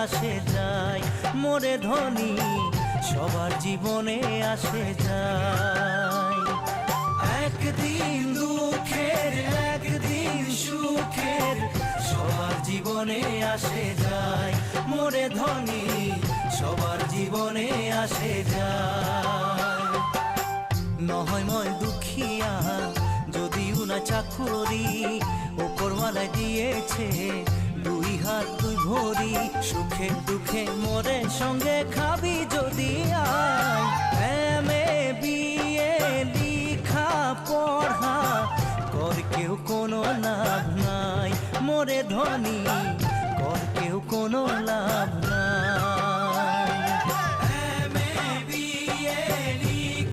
আসে যায়, মোরে ধনী সবার জীবনে আসে যায়। একদিন দুঃখের একদিন সুখের সবার জীবনে আসে যায়, মোরে ধনী সবার জীবনে আসে যায়। নহয় মই দুখিয়া যদিও না চাকরি, ওপরওয়ালা দিয়েছে দুই হাত দুই ভরি। সুখে দুঃখে মোরে সঙ্গে খাবি যদি আয়,